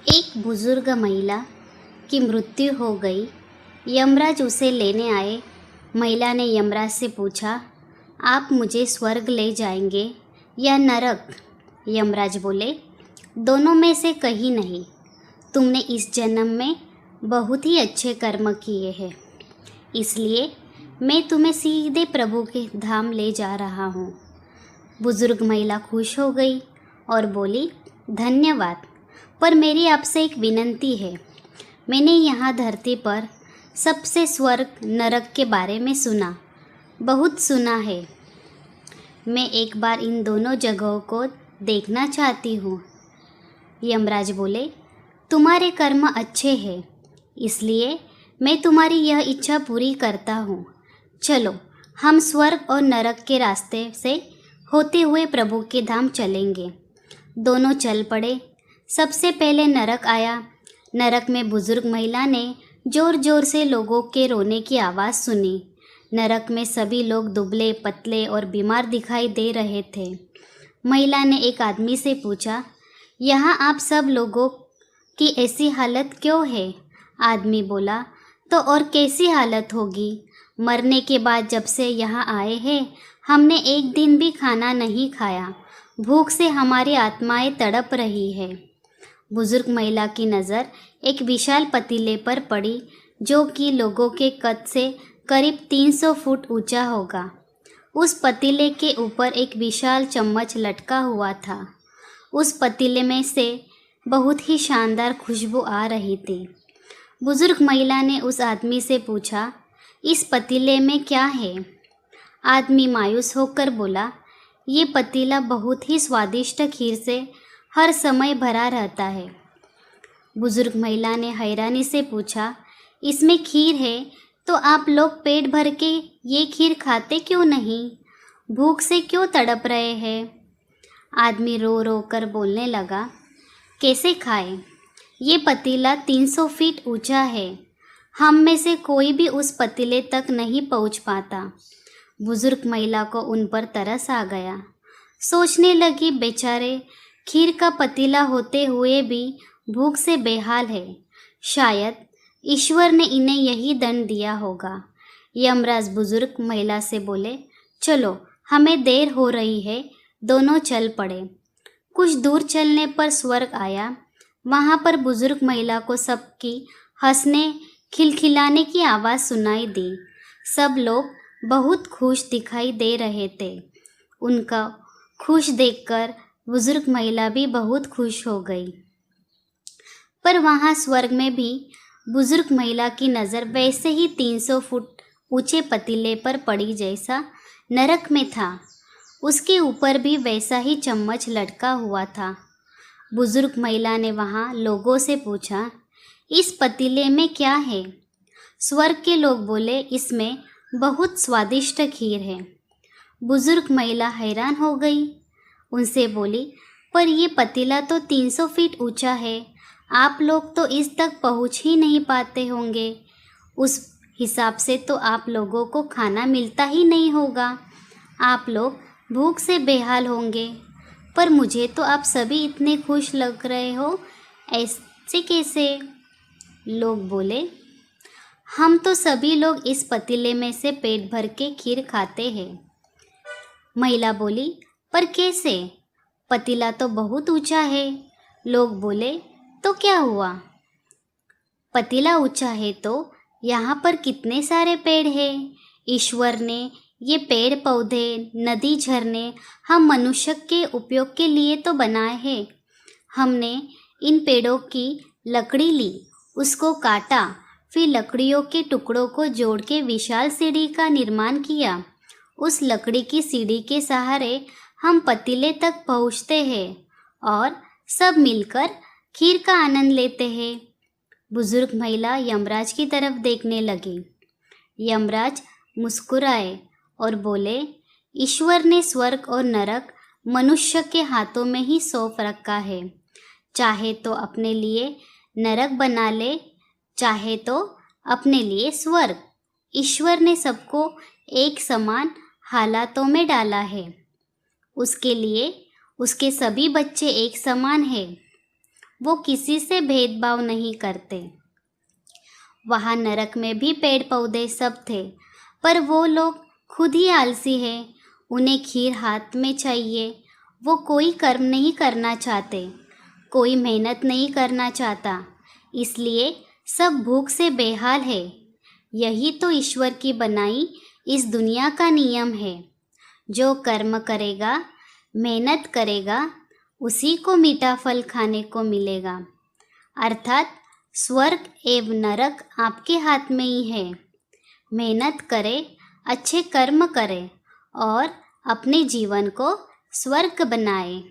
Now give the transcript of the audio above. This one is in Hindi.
एक बुजुर्ग महिला की मृत्यु हो गई। यमराज उसे लेने आए। महिला ने यमराज से पूछा, आप मुझे स्वर्ग ले जाएंगे या नरक? यमराज बोले, दोनों में से कहीं नहीं। तुमने इस जन्म में बहुत ही अच्छे कर्म किए हैं, इसलिए मैं तुम्हें सीधे प्रभु के धाम ले जा रहा हूँ। बुजुर्ग महिला खुश हो गई और बोली, धन्यवाद, पर मेरी आपसे एक विनती है। मैंने यहाँ धरती पर सबसे स्वर्ग नरक के बारे में सुना, बहुत सुना है। मैं एक बार इन दोनों जगहों को देखना चाहती हूँ। यमराज बोले, तुम्हारे कर्म अच्छे हैं, इसलिए मैं तुम्हारी यह इच्छा पूरी करता हूँ। चलो, हम स्वर्ग और नरक के रास्ते से होते हुए प्रभु के धाम चलेंगे। दोनों चल पड़े। सबसे पहले नरक आया। नरक में बुजुर्ग महिला ने जोर जोर से लोगों के रोने की आवाज़ सुनी। नरक में सभी लोग दुबले पतले और बीमार दिखाई दे रहे थे। महिला ने एक आदमी से पूछा, यहाँ आप सब लोगों की ऐसी हालत क्यों है? आदमी बोला, तो और कैसी हालत होगी? मरने के बाद जब से यहाँ आए हैं, हमने एक दिन भी खाना नहीं खाया। भूख से हमारी आत्माएं तड़प रही है। बुजुर्ग महिला की नज़र एक विशाल पतीले पर पड़ी, जो कि लोगों के कद से करीब 300 फुट ऊंचा होगा। उस पतीले के ऊपर एक विशाल चम्मच लटका हुआ था। उस पतीले में से बहुत ही शानदार खुशबू आ रही थी। बुजुर्ग महिला ने उस आदमी से पूछा, इस पतीले में क्या है? आदमी मायूस होकर बोला, ये पतीला बहुत ही स्वादिष्ट खीर से हर समय भरा रहता है। बुजुर्ग महिला ने हैरानी से पूछा, इसमें खीर है तो आप लोग पेट भर के ये खीर खाते क्यों नहीं? भूख से क्यों तड़प रहे हैं? आदमी रो रो कर बोलने लगा, कैसे खाए? ये पतीला 300 फीट ऊंचा है। हम में से कोई भी उस पतीले तक नहीं पहुंच पाता। बुजुर्ग महिला को उन पर तरस आ गया। सोचने लगी, बेचारे खीर का पतीला होते हुए भी भूख से बेहाल है। शायद ईश्वर ने इन्हें यही दंड दिया होगा। यमराज बुजुर्ग महिला से बोले, चलो, हमें देर हो रही है। दोनों चल पड़े। कुछ दूर चलने पर स्वर्ग आया। वहाँ पर बुजुर्ग महिला को सबकी हंसने खिलखिलाने की आवाज़ सुनाई दी। सब लोग बहुत खुश दिखाई दे रहे थे। उनका खुश देखकर बुजुर्ग महिला भी बहुत खुश हो गई। पर वहाँ स्वर्ग में भी बुजुर्ग महिला की नज़र वैसे ही 300 फुट ऊंचे पतीले पर पड़ी जैसा नरक में था। उसके ऊपर भी वैसा ही चम्मच लटका हुआ था। बुजुर्ग महिला ने वहाँ लोगों से पूछा, इस पतीले में क्या है? स्वर्ग के लोग बोले, इसमें बहुत स्वादिष्ट खीर है। बुजुर्ग महिला हैरान हो गई। उनसे बोली, पर ये पतीला तो 300 फीट ऊंचा है। आप लोग तो इस तक पहुंच ही नहीं पाते होंगे। उस हिसाब से तो आप लोगों को खाना मिलता ही नहीं होगा। आप लोग भूख से बेहाल होंगे। पर मुझे तो आप सभी इतने खुश लग रहे हो, ऐसे कैसे? लोग बोले, हम तो सभी लोग इस पतीले में से पेट भर के खीर खाते हैं। महिला बोली, पर कैसे? पतीला तो बहुत ऊंचा है। लोग बोले, तो क्या हुआ? पतीला ऊंचा है तो यहाँ पर कितने सारे पेड़ हैं। ईश्वर ने ये पेड़ पौधे, नदी, झरने हम मनुष्य के उपयोग के लिए तो बनाए हैं। हमने इन पेड़ों की लकड़ी ली, उसको काटा, फिर लकड़ियों के टुकड़ों को जोड़ के विशाल सीढ़ी का निर्माण किया। उस लकड़ी की सीढ़ी के सहारे हम पतीले तक पहुँचते हैं और सब मिलकर खीर का आनंद लेते हैं। बुजुर्ग महिला यमराज की तरफ देखने लगी। यमराज मुस्कुराए और बोले, ईश्वर ने स्वर्ग और नरक मनुष्य के हाथों में ही सौंप रखा है। चाहे तो अपने लिए नरक बना ले, चाहे तो अपने लिए स्वर्ग। ईश्वर ने सबको एक समान हालातों में डाला है। उसके लिए उसके सभी बच्चे एक समान हैं। वो किसी से भेदभाव नहीं करते। वहाँ नरक में भी पेड़ पौधे सब थे, पर वो लोग खुद ही आलसी हैं। उन्हें खीर हाथ में चाहिए। वो कोई कर्म नहीं करना चाहते, कोई मेहनत नहीं करना चाहता, इसलिए सब भूख से बेहाल है। यही तो ईश्वर की बनाई इस दुनिया का नियम है। जो कर्म करेगा, मेहनत करेगा, उसी को मीठा फल खाने को मिलेगा। अर्थात स्वर्ग एवं नरक आपके हाथ में ही है। मेहनत करें, अच्छे कर्म करें और अपने जीवन को स्वर्ग बनाएं।